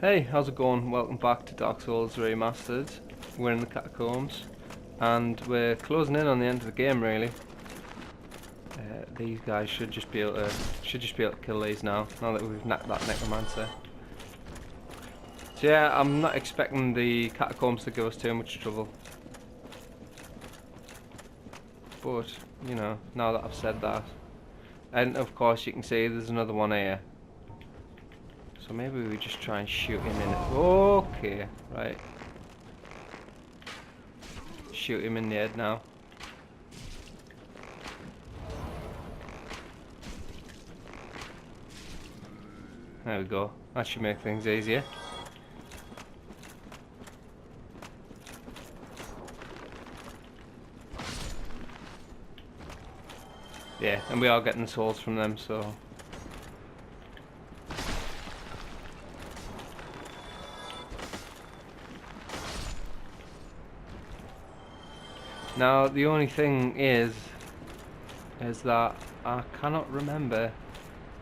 Hey, how's it going? Welcome back to Dark Souls Remastered. We're in the catacombs, and we're closing in on the end of the game. Really, these guys should just be able to kill these now. Now that we've knocked that necromancer. So yeah, I'm not expecting the catacombs to give us too much trouble. But you know, now that I've said that, and of course you can see there's another one here. So maybe we just try and shoot him in it. Okay, right. Shoot him in the head now. There we go. That should make things easier. Yeah, and we are getting the souls from them, so... Now, the only thing is that I cannot remember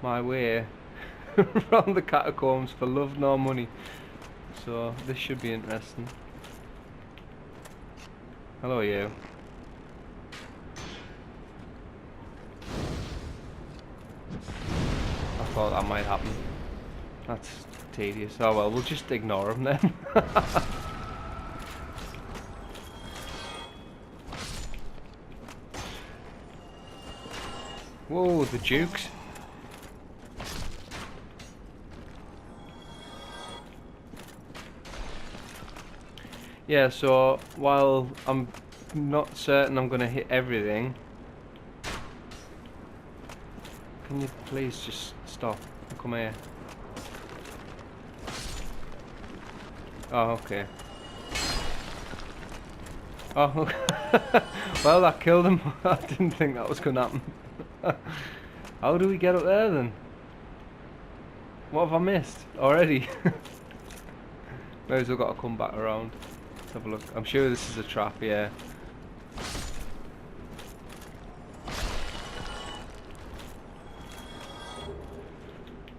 my way around the catacombs for love nor money. So, this should be interesting. Hello, you. I thought that might happen. That's tedious. Oh well, we'll just ignore him then. Whoa, the Dukes. Yeah, so while I'm not certain I'm gonna hit everything, can you please just stop and come here? Oh, okay. Oh, okay. Well, that killed him. I didn't think that was gonna happen. How do we get up there then? What have I missed already? Maybe we've got to come back around. Let's have a look. I'm sure this is a trap, yeah.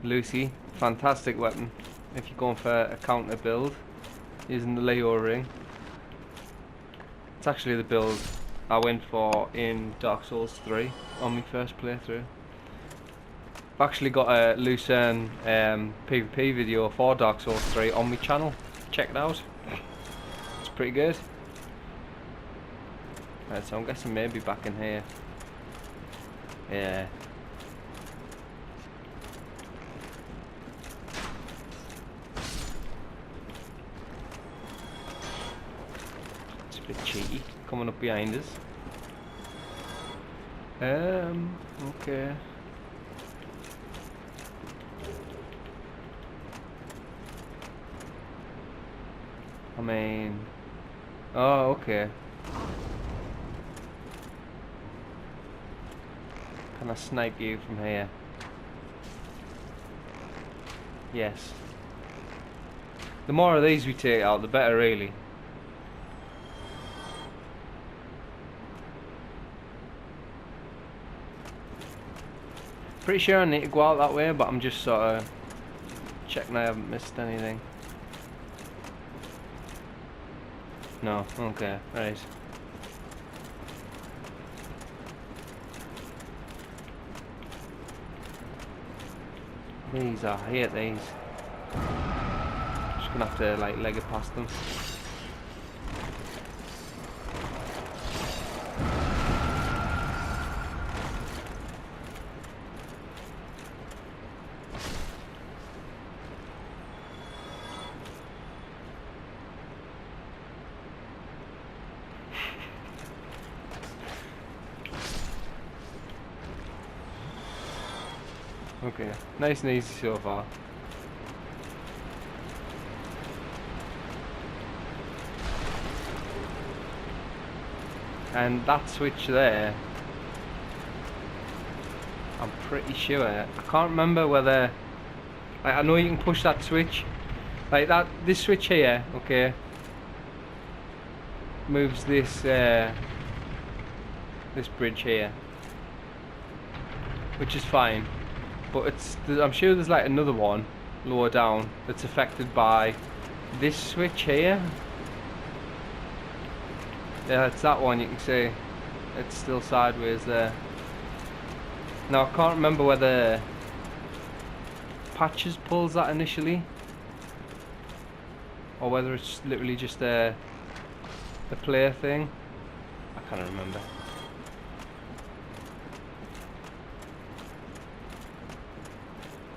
Lucy, fantastic weapon if you're going for a counter build using the Leo ring. It's actually the build I went for in Dark Souls 3 on my first playthrough. I've actually got a Lucerne PvP video for Dark Souls 3 on my channel. Check it out. It's pretty good. Right, so I'm guessing maybe back in here. Yeah. It's a bit cheeky coming up behind us. Okay. I mean... Oh, okay. Can I snipe you from here? Yes. The more of these we take out, the better, really. Pretty sure I need to go out that way, but I'm just sort of checking I haven't missed anything. No, okay, right. These, I hate these. Just gonna have to like leg it past them. Okay, nice and easy so far. And that switch there, I'm pretty sure, I can't remember whether, like, I know you can push that switch, like that, this switch here, okay, moves this, this bridge here, which is fine. But it's, I'm sure there's like another one lower down that's affected by this switch here. Yeah, it's that one. You can see it's still sideways there. Now I can't remember whether Patches pulls that initially or whether it's literally just a player thing. I can't remember.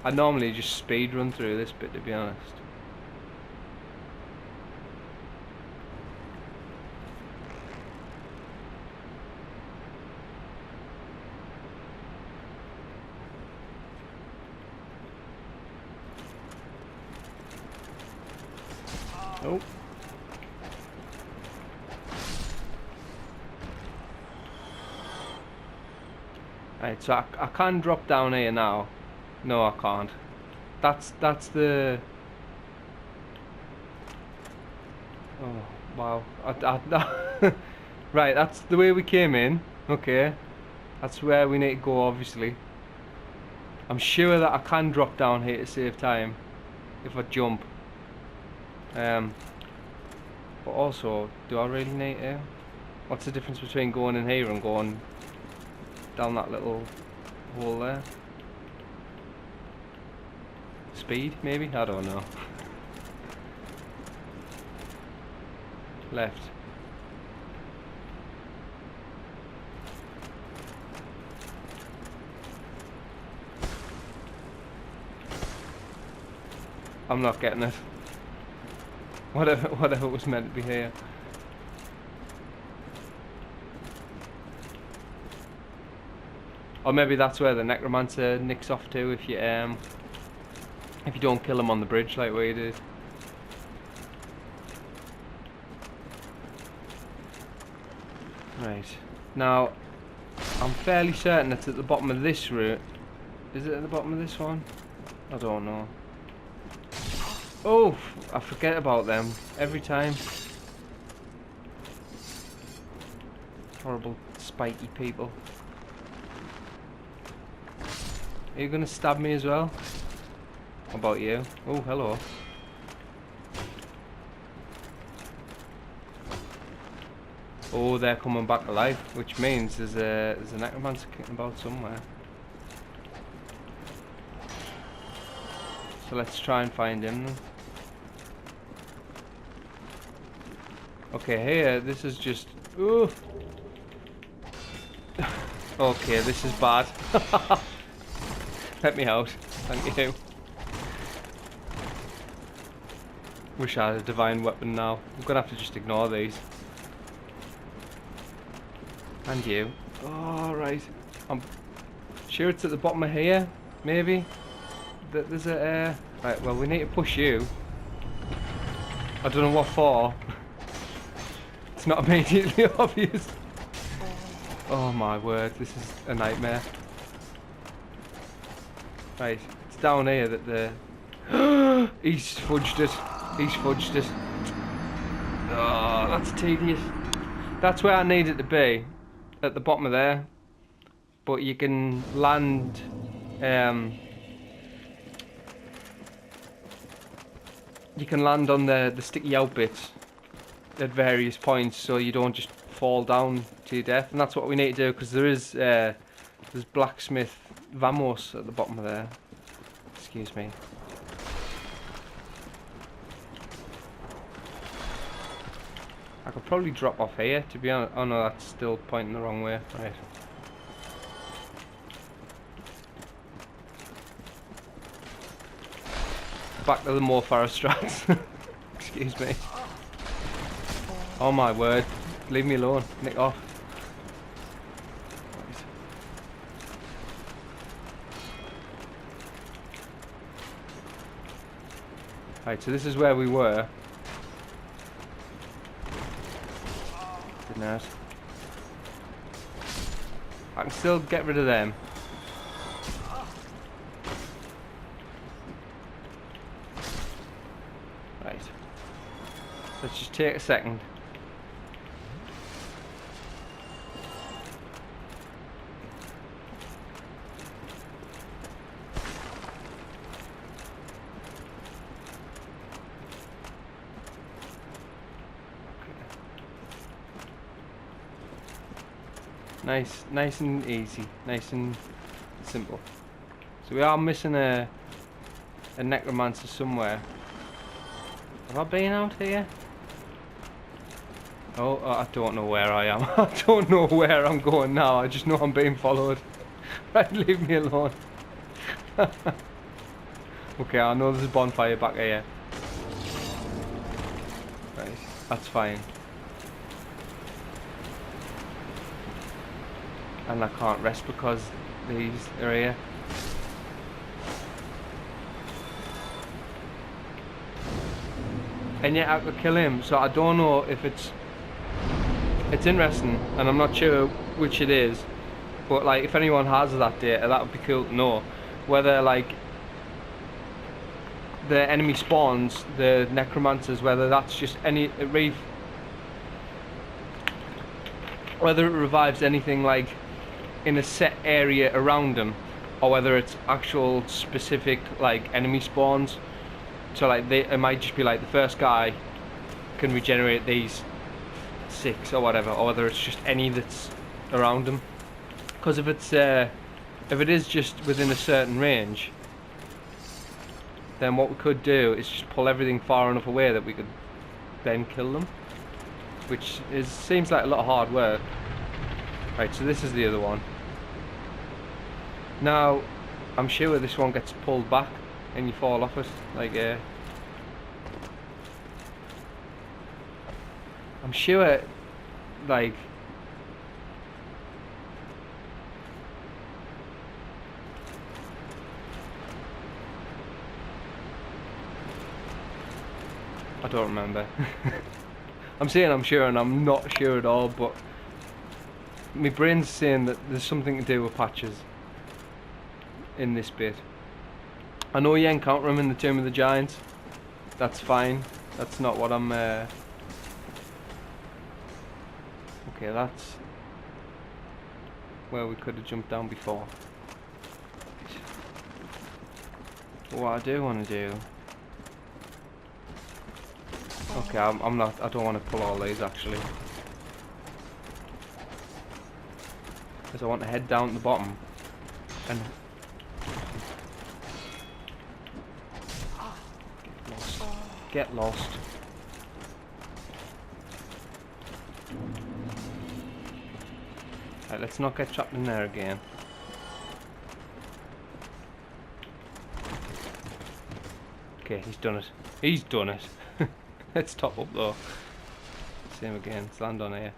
I normally just speed run through this bit, to be honest. Oh. Right, so I can drop down here now. No, I can't. That's the... Oh, wow. Right, that's the way we came in. Okay. That's where we need to go, obviously. I'm sure that I can drop down here to save time if I jump. But also, do I really need to? What's the difference between going in here and going down that little hole there? Speed, maybe? I don't know. Left. I'm not getting it. Whatever was meant to be here. Or maybe that's where the necromancer nicks off to if you don't kill him on the bridge like we did. Right. Now, I'm fairly certain it's at the bottom of this route. Is it at the bottom of this one? I don't know. Oh, I forget about them every time. Horrible, spiky people. Are you gonna stab me as well? How about you? Oh, hello. Oh, they're coming back alive, which means there's a necromancer kicking about somewhere. So let's try and find him then. Okay, here, this is just... Ooh. Okay, this is bad. Let me out. Thank you. Wish I had a divine weapon now. I'm gonna have to just ignore these. And you. Oh, right. I'm sure it's at the bottom of here, maybe? There's a... Right, well, we need to push you. I don't know what for. It's not immediately obvious. Oh my word, this is a nightmare. Right, it's down here that the... He's fudged it. He's fudged it. Oh, that's tedious. That's where I need it to be. At the bottom of there. But you can land... you can land on the sticky out bits at various points, so you don't just fall down to your death, and that's what we need to do, because there is there's blacksmith Vamos at the bottom of there. Excuse me. I could probably drop off here, to be honest. Oh no, that's still pointing the wrong way. Right. Back to the more forest strats. Excuse me. Oh my word. Leave me alone. Nick off. Right, so this is where we were. Didn't hurt. I can still get rid of them. Right. Let's just take a second. Nice and easy, nice and simple. So we are missing a necromancer somewhere. Have I been out here? Oh, I don't know where I am. I don't know where I'm going now. I just know I'm being followed. Right, leave me alone. Okay, I know there's a bonfire back here. Right, that's fine. And I can't rest because these are here. And yet I could kill him, so I don't know if it's interesting, and I'm not sure which it is, but like if anyone has that data, that would be cool to know whether like the enemy spawns, the necromancers, whether that's just whether it revives anything like in a set area around them, or whether it's actual specific like enemy spawns. So like it might just be like the first guy can regenerate these 6 or whatever, or whether it's just any that's around them. Because if it is just within a certain range, then what we could do is just pull everything far enough away that we could then kill them, which seems like a lot of hard work. Right, so this is the other one. Now, I'm sure this one gets pulled back and you fall off it, like I'm sure, like, I don't remember. I'm saying I'm sure and I'm not sure at all, but my brain's saying that there's something to do with patches in this bit. I know you encounter them in the Tomb of the Giants. That's fine. That's not what I'm... Okay, that's where we could have jumped down before. But what I do want to do... Okay, I don't want to pull all these actually. Because I want to head down to the bottom and... Get lost. Right, let's not get trapped in there again. Okay, he's done it. He's done it. Let's top up though. Same again. Let's land on here.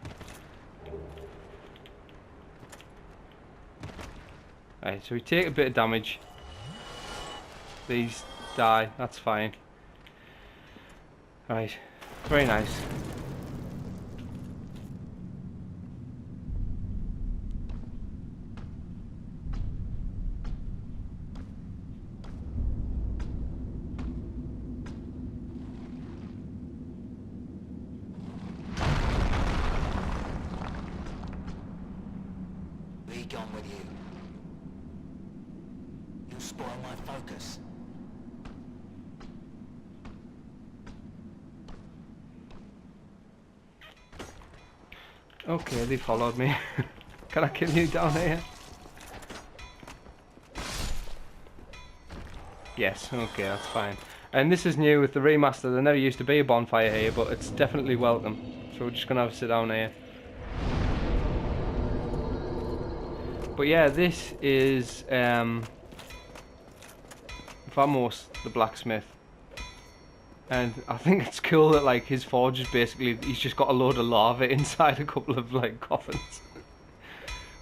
Right, so we take a bit of damage. These die. That's fine. Right, very nice. Be gone with you. You spoil my focus. Okay, they followed me. Can I kill you down here? Yes, okay, that's fine. And this is new with the remaster. There never used to be a bonfire here, but it's definitely welcome. So we're just going to have a sit down here. But yeah, this is Vamos, the blacksmith. And I think it's cool that like his forge is basically, he's just got a load of lava inside a couple of like coffins.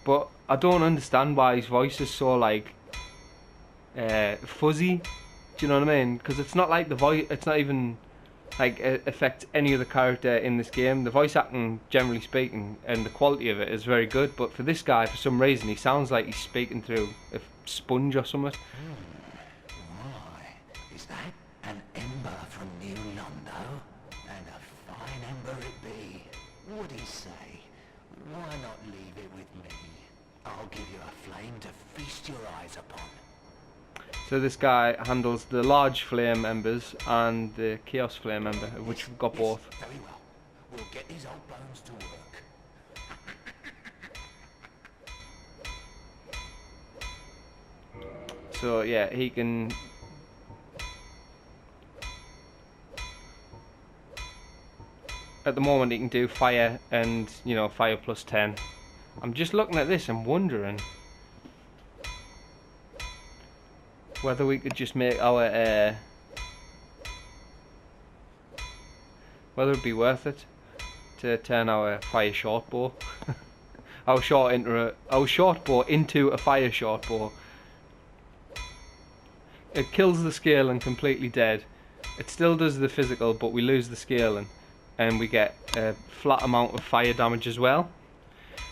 But I don't understand why his voice is so like fuzzy. Do you know what I mean? Because it's not like the voice, it's not even like affects any other character in this game. The voice acting, generally speaking, and the quality of it is very good. But for this guy, for some reason, he sounds like he's speaking through a sponge or something. Why? Is that an ember from New Londo? And a fine ember it be. What'd he say? Why not leave it with me? I'll give you a flame to feast your eyes upon. So this guy handles the large flame embers and the chaos flame ember, of which we've got both. Very well. We'll get these old bones to work. So yeah, he can. At the moment, he can do fire and, you know, fire plus 10. I'm just looking at this and wondering whether we could just make our whether it'd be worth it to turn our fire short bow, our short bow into a fire short bow. It kills the scaling completely dead. It still does the physical, but we lose the scaling, and we get a flat amount of fire damage as well,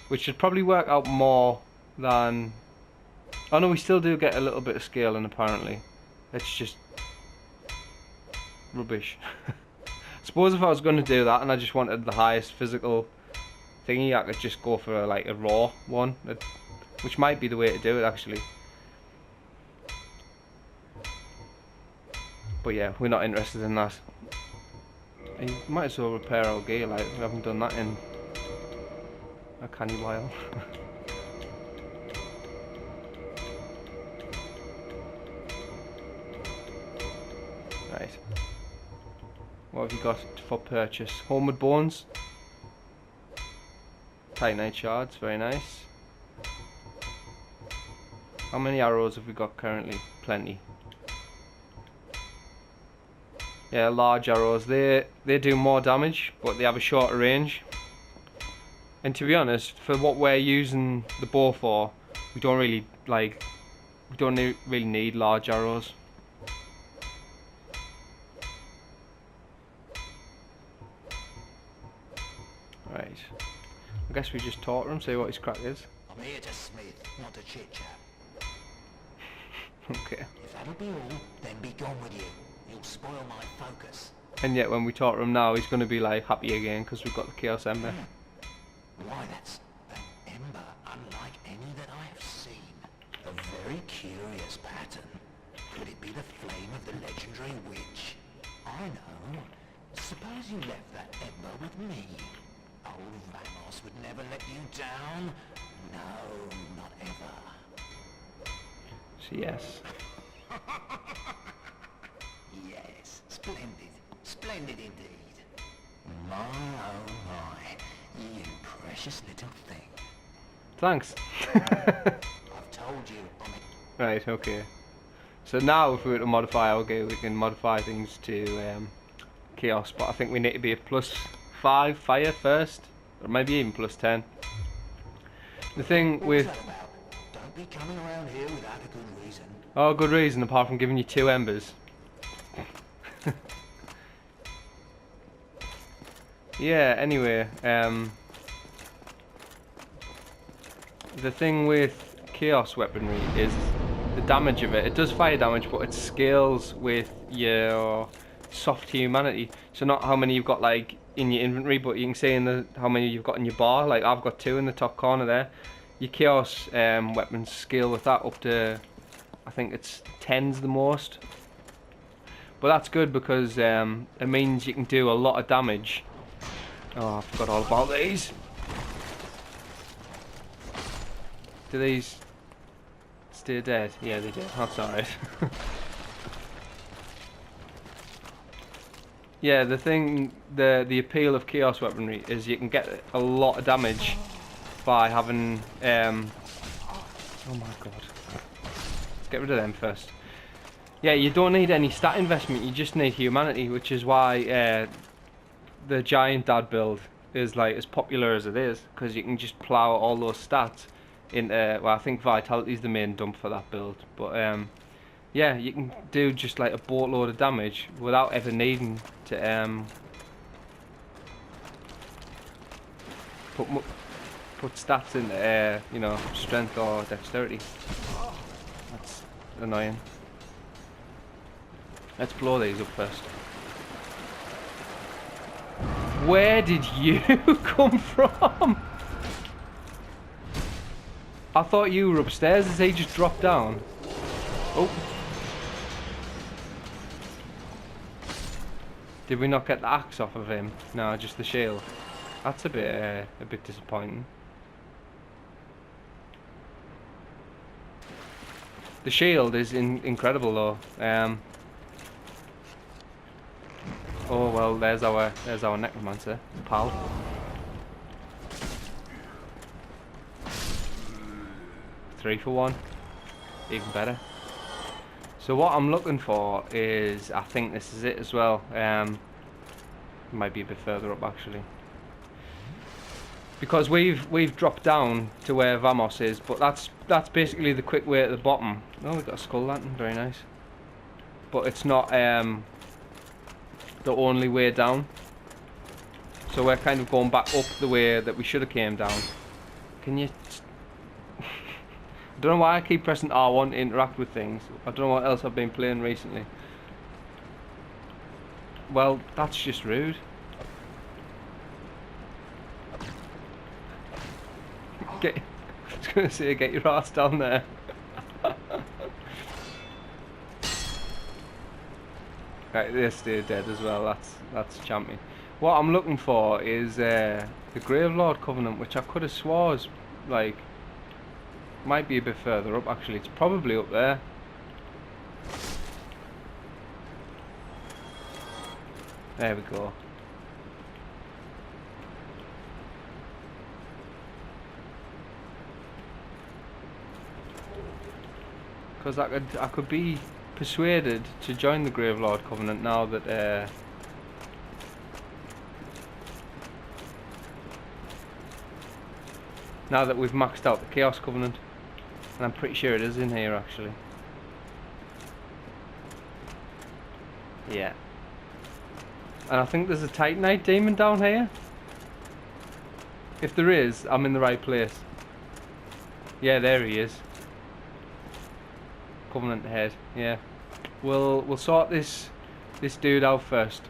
which should probably work out more than. Oh no, we still do get a little bit of scaling apparently. It's just rubbish. Suppose if I was going to do that and I just wanted the highest physical thingy, I could just go for like a raw one, which might be the way to do it actually. But yeah, we're not interested in that. You might as well repair our gear, like we haven't done that in a canny while. Right. What have you got for purchase? Homeward Bones. Titanite shards, very nice. How many arrows have we got currently? Plenty. Yeah, large arrows. They do more damage, but they have a shorter range. And to be honest, for what we're using the bow for, we don't really really need large arrows. Right. I guess we just talk to him, see what his crack is. I'm here to smith, not to chit-chat. Okay. If that'll be all, then be gone with you. You'll spoil my focus. And yet when we talk to him now, he's going to be like happy again because we've got the Chaos Ember. Why, that's an ember unlike any that I have seen. A very curious pattern. Could it be the flame of the legendary witch? I know. Suppose you left that ember with me. Old Vamos would never let you down. No, not ever. Yes. Yes, splendid. Splendid indeed. My, oh my. You precious little thing. Thanks. I've told you, Right, okay. So now if we were to modify our gear, we can modify things to Chaos, but I think we need to be a +5 fire first, or maybe even +10. The thing with... What's that about? Don't be coming around here without a good reason. Oh, good reason, apart from giving you 2 embers. Yeah, anyway, the thing with Chaos weaponry is the damage of it. It does fire damage, but it scales with your soft humanity. So not how many you've got like in your inventory, but you can see in how many you've got in your bar. Like I've got 2 in the top corner there. Your Chaos weapons scale with that up to, I think it's 10's the most. But that's good because it means you can do a lot of damage. Oh, I forgot all about these. Do these stay dead? Yeah, they do. That's alright. Yeah, the appeal of Chaos weaponry is you can get a lot of damage by having oh my god. Let's get rid of them first. Yeah, you don't need any stat investment, you just need humanity, which is why the Giant Dad build is like as popular as it is, because you can just plow all those stats into, well, I think Vitality is the main dump for that build, but yeah, you can do just like a boatload of damage without ever needing to put stats into you know, strength or dexterity. That's annoying. Let's blow these up first. Where did you come from? I thought you were upstairs. As he just dropped down. Oh. Did we not get the axe off of him? No, just the shield. That's a bit disappointing. The shield is incredible though. Oh well, there's our necromancer pal. Three for one, even better. So what I'm looking for is, I think this is it as well. Might be a bit further up actually, because we've dropped down to where Vamos is, but that's basically the quick way at the bottom. Oh, we've got a skull lantern, very nice. But it's not the only way down. So we're kind of going back up the way that we should have came down. Can you? I don't know why I keep pressing R1 to interact with things. I don't know what else I've been playing recently. Well, that's just rude. I was going to say, get your ass down there. Right, they stay dead as well. That's champion. What I'm looking for is the Gravelord Covenant, which I could have swore was like might be a bit further up. Actually, it's probably up there. There we go. Because I could be persuaded to join the Gravelord Covenant now that we've maxed out the Chaos Covenant, and I'm pretty sure it is in here actually. Yeah. And I think there's a Titanite demon down here. If there is, I'm in the right place. Yeah, there he is. Covenant head. Yeah. We'll sort this dude out first.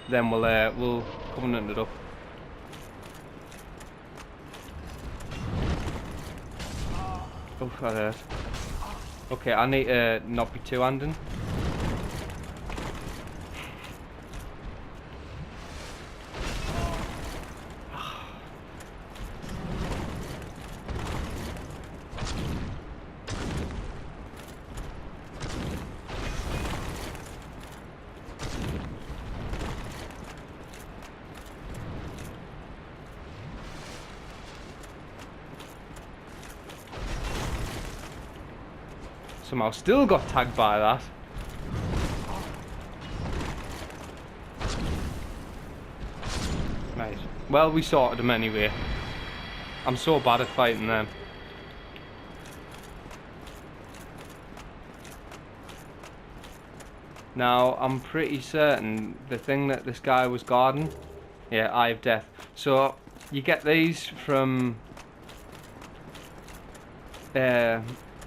Then we'll Covenant it up. Oh, that hurt. Okay, I need to not be two-handed. Somehow still got tagged by that. Right. Well, we sorted them anyway. I'm so bad at fighting them. Now, I'm pretty certain the thing that this guy was guarding, yeah, Eye of Death. So, you get these from...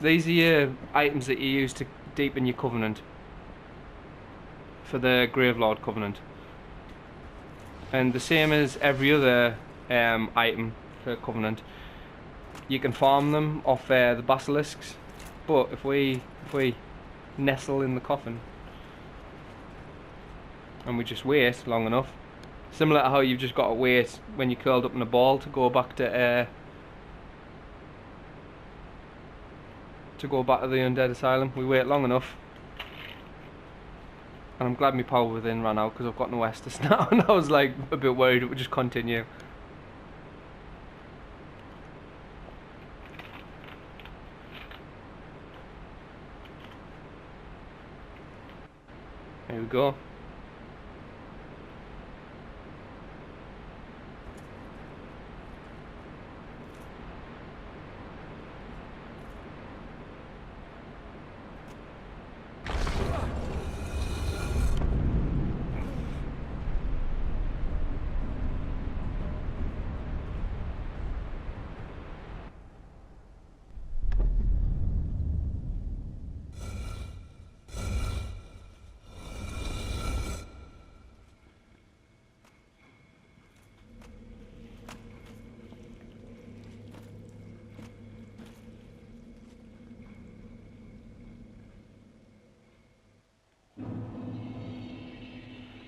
these are your items that you use to deepen your Covenant. For the Gravelord Covenant. And the same as every other item for Covenant, you can farm them off the basilisks. But if we nestle in the coffin and we just wait long enough, similar to how you've just got to wait when you're curled up in a ball to go back to the Undead Asylum, we wait long enough. And I'm glad my power within ran out because I've got no Estus now, and I was like a bit worried it would just continue. Here we go.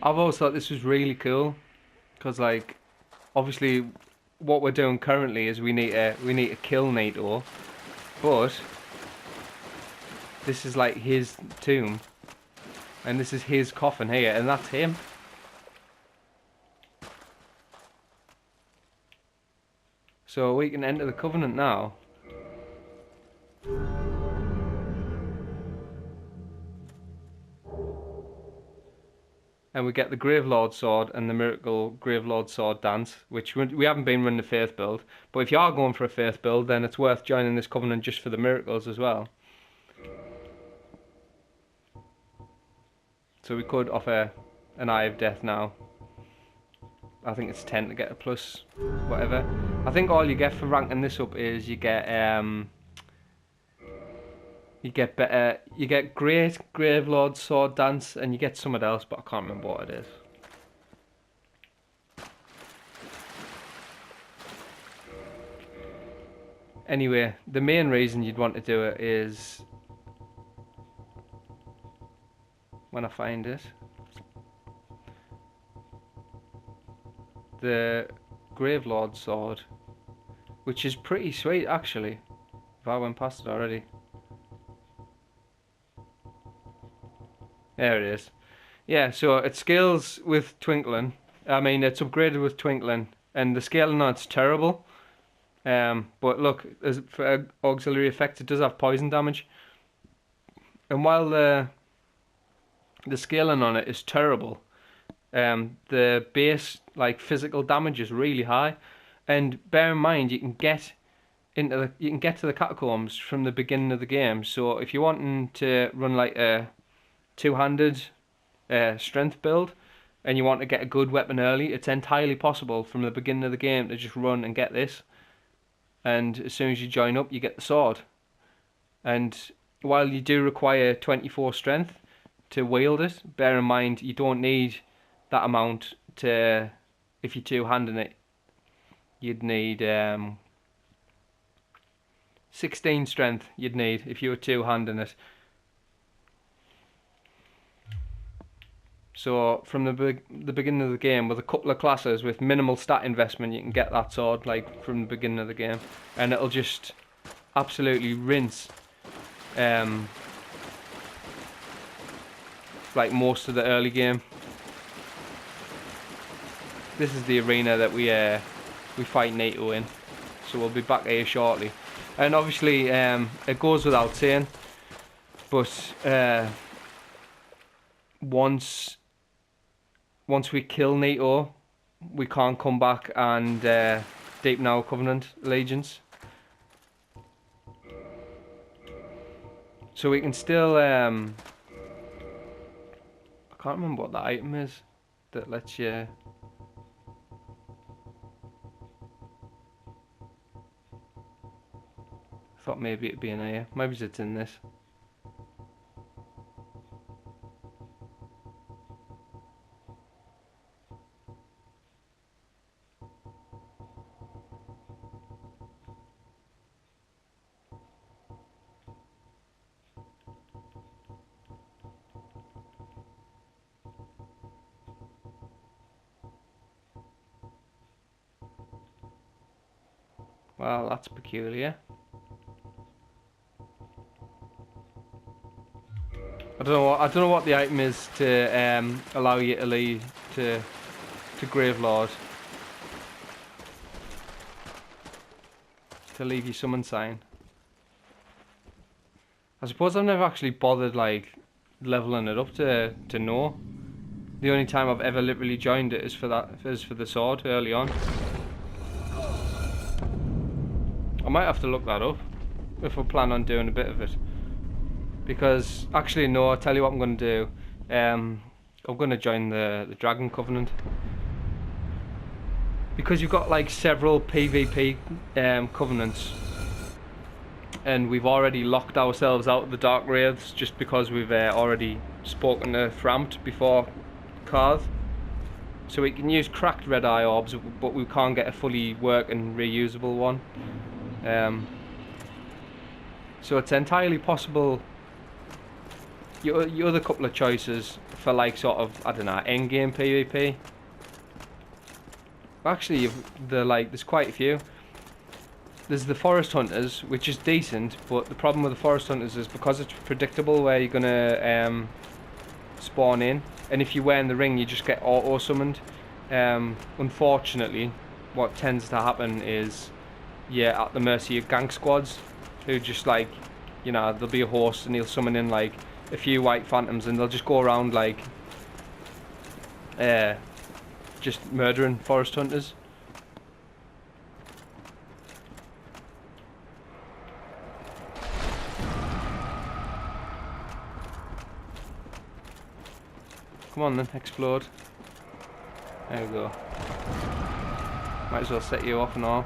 I've always thought this was really cool, because like, obviously, what we're doing currently is we need to kill Nito, But this is like his tomb, and this is his coffin here, and that's him. So we can enter the Covenant now. And we get the Gravelord Sword and the Miracle Gravelord Sword dance, which we haven't been running the Faith build. But if you are going for a Faith build, then it's worth joining this Covenant just for the miracles as well. So we could offer an Eye of Death now. I think it's 10 to get a plus whatever. I think all you get for ranking this up is you get Great Gravelord Sword Dance, and you get something else, but I can't remember what it is. Anyway, the main reason you'd want to do it is, when I find it, the Gravelord Sword, which is pretty sweet actually, if I went past it already. There it is. Yeah, so it scales with Twinkling. I mean, it's upgraded with Twinkling, and the scaling on it's terrible. But look, for auxiliary effect, it does have poison damage. And while the scaling on it is terrible, the base like physical damage is really high. And bear in mind, you can get to the catacombs from the beginning of the game. So if you're wanting to run like a two-handed strength build, and you want to get a good weapon early, it's entirely possible from the beginning of the game to just run and get this. And as soon as you join up, you get the sword. And while you do require 24 strength to wield it, bear in mind you don't need that amount to, if you're two-handing it, you'd need 16 strength you'd need if you were two-handing it. So from the beginning of the game, with a couple of classes with minimal stat investment, you can get that sword like from the beginning of the game, and it'll just absolutely rinse like most of the early game. This is the arena that we fight Nito in, so we'll be back here shortly. And obviously it goes without saying, but once we kill Nito, we can't come back and deepen our Covenant allegiance. So we can still, I can't remember what the item is that lets you... I thought maybe it'd be in here. Maybe it's in this. Well, that's peculiar. I don't know what the item is to allow you to lead to Gravelord, to leave your summon sign. I suppose I've never actually bothered like leveling it up to know. The only time I've ever literally joined it is for the sword early on. I might have to look that up if I plan on doing a bit of it. Because, actually no, I'll tell you what I'm going to do. I'm going to join the Dragon Covenant. Because you've got like several PvP covenants. And we've already locked ourselves out of the Dark Wraiths just because we've already spoken to Thramped before Karth. So we can use cracked red eye orbs, but we can't get a fully working reusable one. So it's entirely possible. Your other couple of choices for like sort of, I don't know, end game PvP. Actually, there's quite a few. there's the forest hunters, which is decent, but the problem with the forest hunters is because it's predictable where you're gonna spawn in, and if you wear in the ring, you just get auto summoned. Unfortunately, what tends to happen is you're at the mercy of gank squads, who just like, you know, there'll be a host and he'll summon in like a few white phantoms, and they'll just go around like just murdering forest hunters. Come on then, explode. There we go. Might as well set you off and all.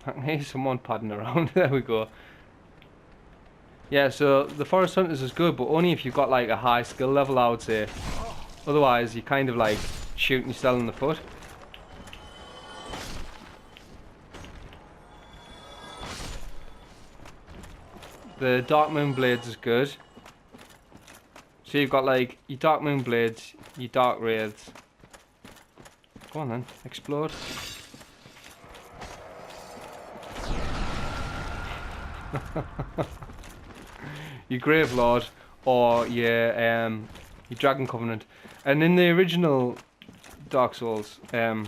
I can hear someone padding around. There we go. Yeah, so the forest hunters is good, but only if you've got like a high skill level, I would say. Otherwise, you're kind of like shooting yourself in the foot. The Dark Moon Blades is good. So you've got like your Dark Moon Blades, your Dark Wraiths. Go on then, explode. Your Grave Lord or your Dragon Covenant. And in the original Dark Souls, the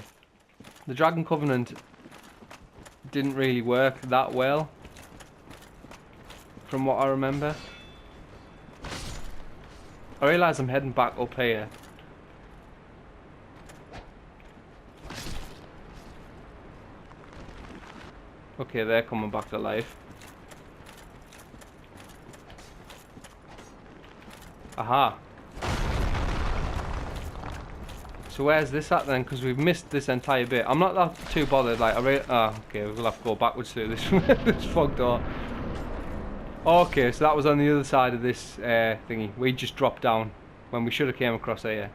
Dragon Covenant didn't really work that well, from what I remember. I realise I'm heading back up here. Okay, they're coming back to life. Aha. So where's this at then? Because we've missed this entire bit. I'm not that too bothered. Like, okay, we'll have to go backwards through this this fog door. Okay, so that was on the other side of this thingy. We just dropped down when we should have came across here.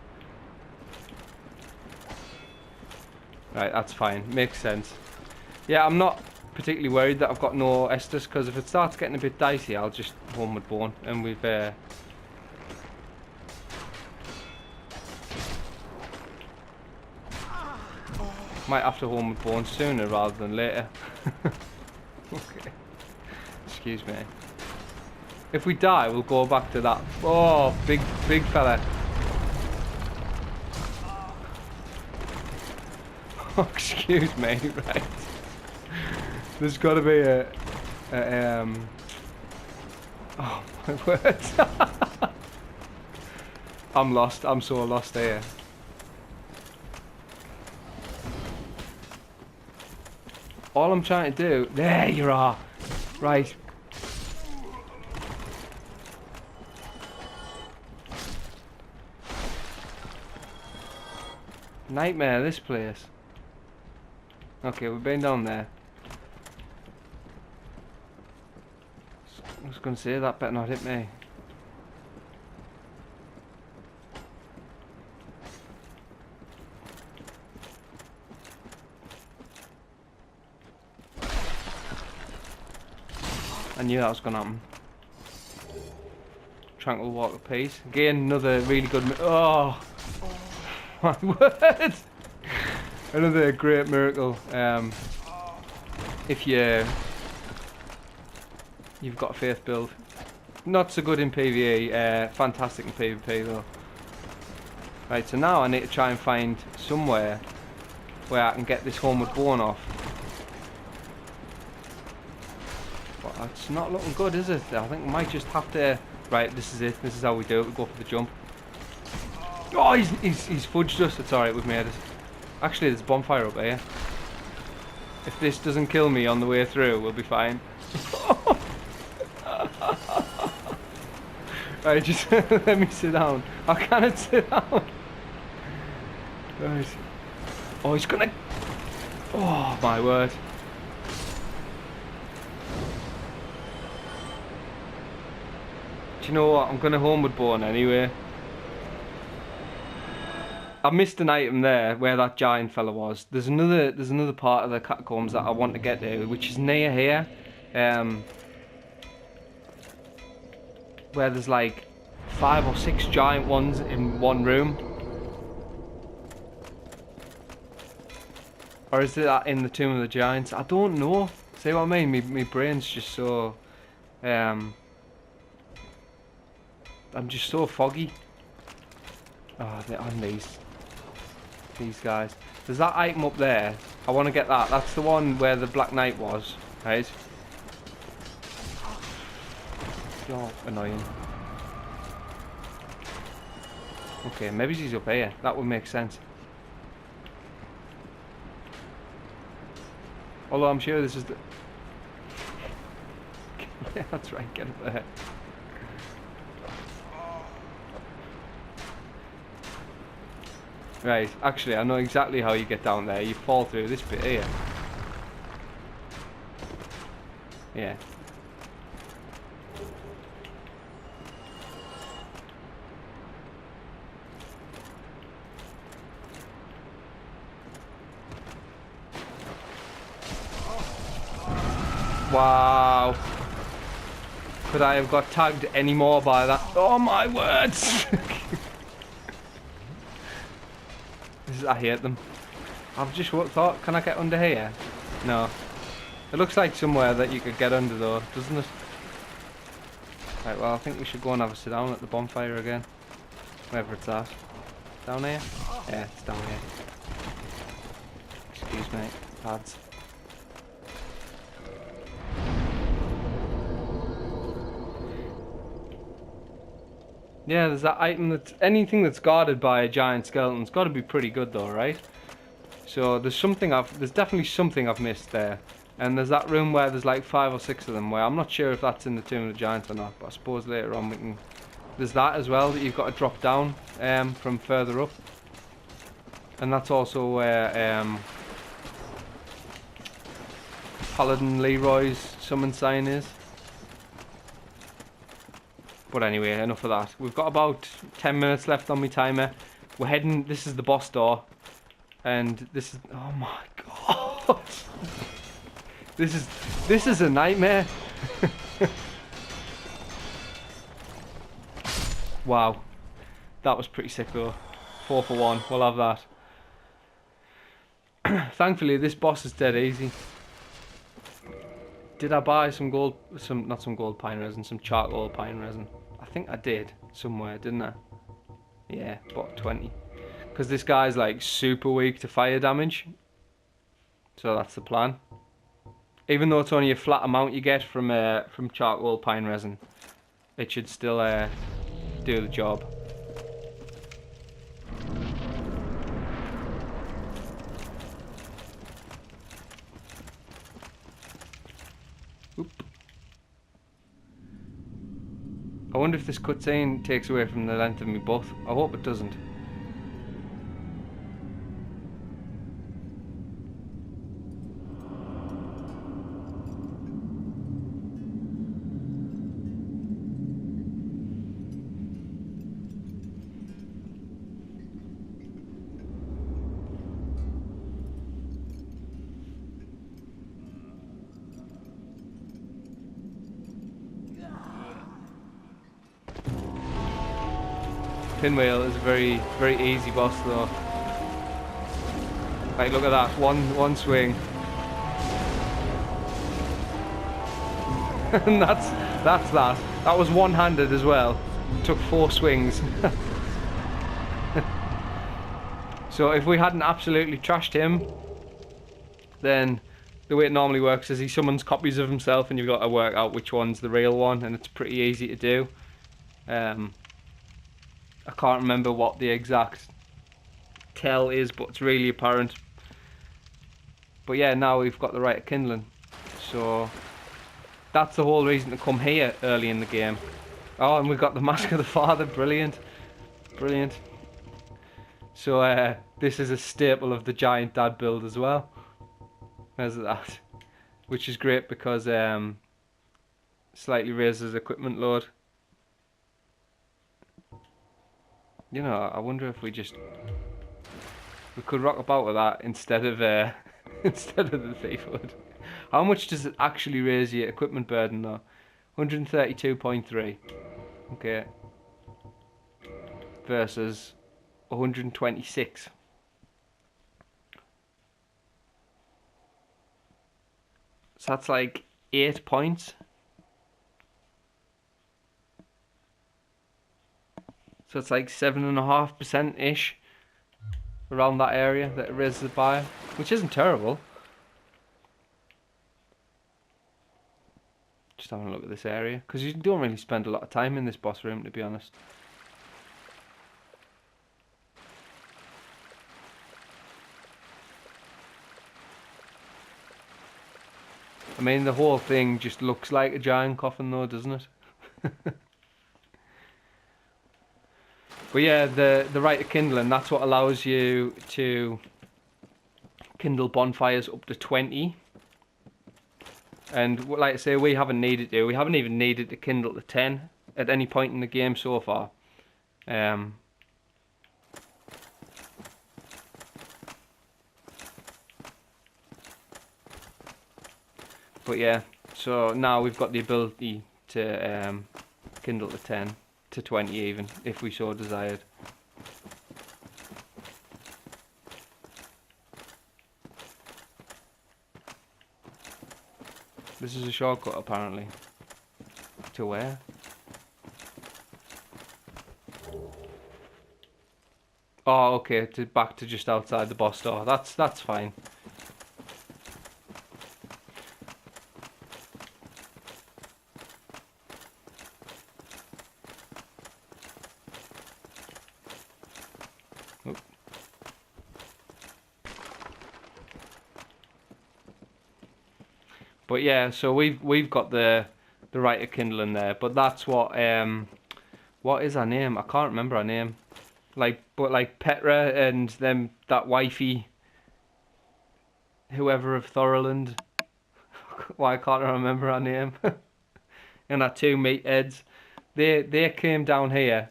Right, that's fine. Makes sense. Yeah, I'm not particularly worried that I've got no Estus, because if it starts getting a bit dicey, I'll just Homeward Bone, and we've might have to Homeward Bone sooner rather than later. Okay. Excuse me. If we die, we'll go back to that. Oh, big fella. Oh, excuse me. Right. There's got to be a oh my word. I'm lost. I'm so lost here. All I'm trying to do... There you are! Right. Nightmare, this place. Okay, we've been down there. I was going to say, that better not hit me. I knew that was going to happen. Tranquil Walk of Peace. Again, another really good... Oh! My word! Another great miracle. If you've got a faith build. Not so good in PvE, fantastic in PvP though. Right, so now I need to try and find somewhere where I can get this Homeward Bone off. It's not looking good, is it? I think we might just have to... Right, this is it. This is how we do it. We go for the jump. Oh, he's fudged us. It's alright, we've made it. Actually, there's a bonfire up here. If this doesn't kill me on the way through, we'll be fine. Right, just let me sit down. I cannot sit down. Right. Oh, he's gonna... Oh, my word. Do you know what? I'm gonna Homeward Bone anyway. I missed an item there where that giant fella was. There's another part of the catacombs that I want to get to, which is near here, where there's like 5 or 6 giant ones in one room. Or is it that in the Tomb of the Giants? I don't know. See what I mean? My brain's just so... I'm just so foggy. Oh, they're on these guys. There's that item up there. I want to get that. That's the one where the Black Knight was, right? You're annoying. Okay, maybe he's up here. That would make sense. Although I'm sure this is the... Yeah, that's right, get up there. Right, actually I know exactly how you get down there. You fall through this bit here. Yeah. Wow. Could I have got tagged any more by that? Oh my words! I hate them. I've just thought, can I get under here? No. It looks like somewhere that you could get under though, doesn't it? Right, well I think we should go and have a sit down at the bonfire again. Wherever it's at. Down here? Yeah, it's down here. Excuse me, pads. Yeah, there's that item that's... anything that's guarded by a giant skeleton's got to be pretty good though, right? So there's definitely something I've missed there. And there's that room where there's like 5 or 6 of them, where I'm not sure if that's in the Tomb of the Giants or not, but I suppose later on we can... There's that as well, that you've got to drop down from further up. And that's also where Paladin Leroy's summon sign is. But anyway, enough of that. We've got about 10 minutes left on my timer. We're heading... This is the boss door. And this is... Oh my god! This is a nightmare. Wow. That was pretty sick though. 4 for 1. We'll have that. Thankfully, this boss is dead easy. Did I buy some gold... not some gold pine resin, some charcoal pine resin? I think I did somewhere, didn't I? Yeah, bought 20. Because this guy's like super weak to fire damage. So that's the plan. Even though it's only a flat amount you get from charcoal pine resin, it should still do the job. Oop. I wonder if this cutscene takes away from the length of my buff. I hope it doesn't. Pinwheel is a very, very easy boss though. Like, look at that, one swing. And that's that. That was one-handed as well. Took 4 swings. So if we hadn't absolutely trashed him, then the way it normally works is he summons copies of himself and you've got to work out which one's the real one, and it's pretty easy to do. I can't remember what the exact tell is, but it's really apparent. But yeah, now we've got the right of kindling. So that's the whole reason to come here early in the game. Oh, and we've got the Mask of the Father. Brilliant. Brilliant. So this is a staple of the Giant Dad build as well. There's that. Which is great because slightly raises equipment load. You know, I wonder if we just We could rock about with that instead of instead of the thief wood. How much does it actually raise your equipment burden though? 132.3. Okay. Versus 126. So that's like 8 points. So it's like 7.5% ish around that area that it raises it by, which isn't terrible. Just having a look at this area, because you don't really spend a lot of time in this boss room, to be honest. I mean, the whole thing just looks like a giant coffin though, doesn't it? But yeah, the rite of kindling, that's what allows you to kindle bonfires up to 20. And like I say, we haven't needed to. We haven't even needed to kindle to 10 at any point in the game so far. But yeah, so now we've got the ability to kindle to 10, to 20 even, if we so desired. This is a shortcut apparently. To where? Oh, okay, back to just outside the boss door. That's fine. Oop. But yeah, so we've got the rite of kindling there, but that's what is her name? I can't remember her name. Like Petra and them, that wifey, whoever of Thoroland. Why can't I remember her name? And our two meatheads, they came down here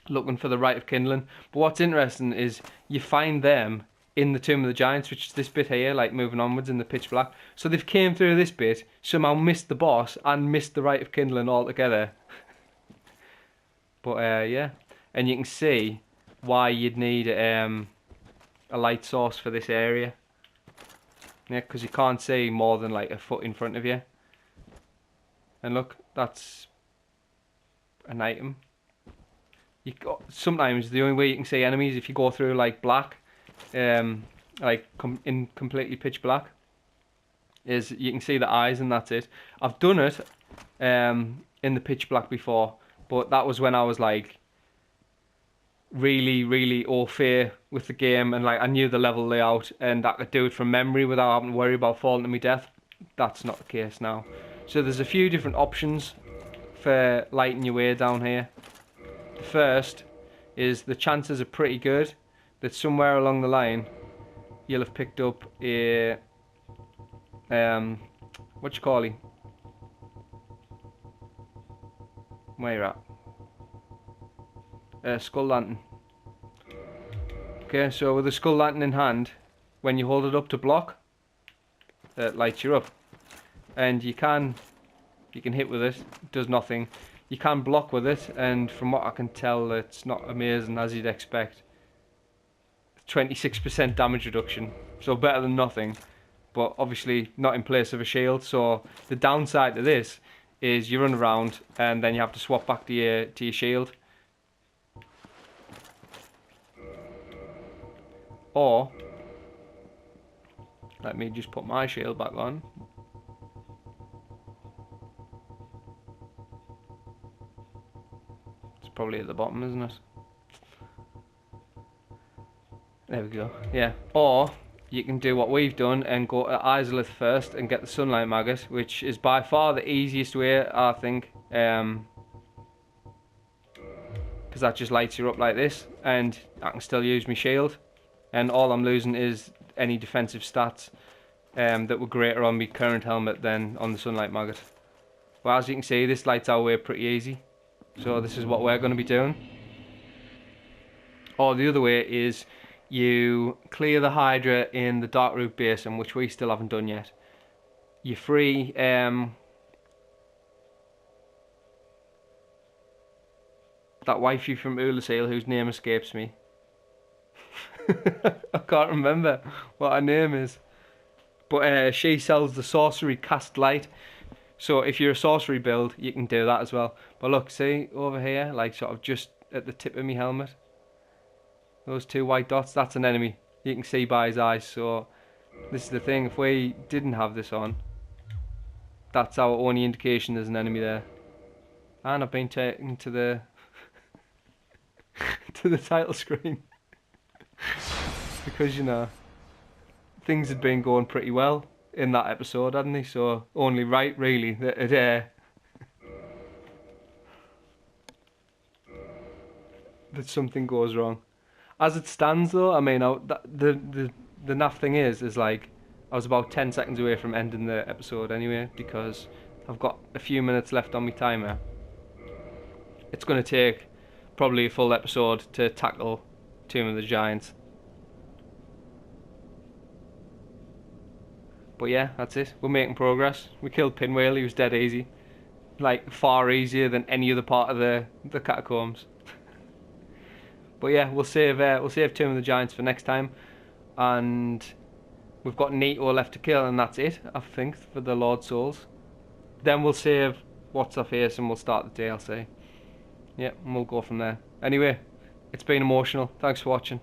looking for the rite of kindling. But what's interesting is you find them in the Tomb of the Giants, which is this bit here, like moving onwards in the pitch black. So they've came through this bit, somehow missed the boss and missed the rite of kindling altogether. But yeah, and you can see why you'd need a light source for this area. Yeah, because you can't see more than like a foot in front of you. And look, that's an item. Sometimes the only way you can see enemies if you go through like black, like in completely pitch black, is you can see the eyes and that's it. I've done it in the pitch black before, but that was when I was like really au fait with the game and like I knew the level layout and I could do it from memory without having to worry about falling to my death. That's not the case now. So there's a few different options for lighting your way down here. The first is the chances are pretty good that somewhere along the line you'll have picked up a what you call it? Where you at? Skull lantern. Okay, so with a skull lantern in hand, when you hold it up to block, it lights you up. And you can hit with it, it does nothing. You can block with it, and from what I can tell, it's not amazing as you'd expect. 26% damage reduction, so better than nothing, but obviously not in place of a shield. So the downside to this is you run around and then you have to swap back to your shield. Or, let me just put my shield back on. It's probably at the bottom, isn't it? There we go. Yeah. Or you can do what we've done and go to Izalith first and get the sunlight maggot, which is by far the easiest way, I think. Because that just lights you up like this, and I can still use my shield. And all I'm losing is any defensive stats that were greater on my current helmet than on the sunlight maggot. Well, as you can see, this lights our way pretty easy. So this is what we're going to be doing. Or the other way is You clear the Hydra in the Darkroot Basin, which we still haven't done yet. You free that wifey from Ulasil whose name escapes me. I can't remember what her name is. But she sells the sorcery cast light. So if you're a sorcery build, you can do that as well. But look, see over here, like sort of just at the tip of my helmet. Those two white dots, that's an enemy. You can see by his eyes. So this is the thing, if we didn't have this on, that's our only indication there's an enemy there. And I've been taken to the to the title screen. Because, you know, things had been going pretty well in that episode, hadn't they? So only right, really, that something goes wrong. As it stands, though, I mean, the naff thing is like, I was about 10 seconds away from ending the episode anyway, because I've got a few minutes left on my timer. It's going to take probably a full episode to tackle Tomb of the Giants. But yeah, that's it. We're making progress. We killed Pinwheel. He was dead easy. Like, far easier than any other part of the catacombs. But yeah, we'll save Tomb of the Giants for next time. And we've got Nito left to kill, and that's it, I think, for the Lord Souls. Then we'll save What's Our Face and we'll start the DLC. Yeah, and we'll go from there. Anyway, it's been emotional. Thanks for watching.